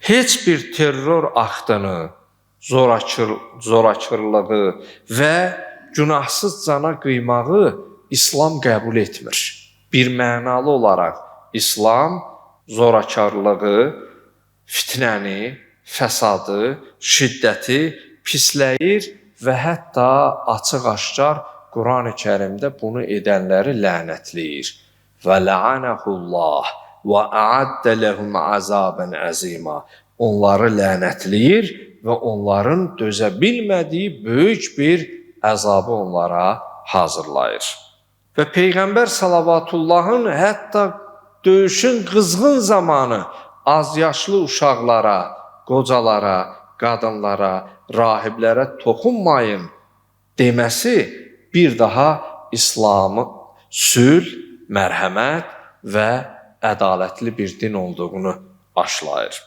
heç bir terror aktını, zorakıllığı və günahsız cana qıymağı İslam qəbul etmir. Bir mənalı olaraq İslam zorakarlığı, fitnəni, fəsadı, şiddəti pisləyir və hətta açıq-aşkar Quran-ı Kərimdə bunu edənləri lənətləyir. Və la'anəhullah və a'addə ləhum azabən əzima. Onları lənətləyir və onların dözə bilmədiyi böyük bir əzabı onlara hazırlayır. Və Peyğəmbər salavatullahın hətta döyüşün qızğın zamanı azyaşlı uşaqlara, qocalara, qadınlara, rahiblərə toxunmayın deməsi bir daha İslamı sülh, mərhəmət və ədalətli bir din olduğunu aşılayır.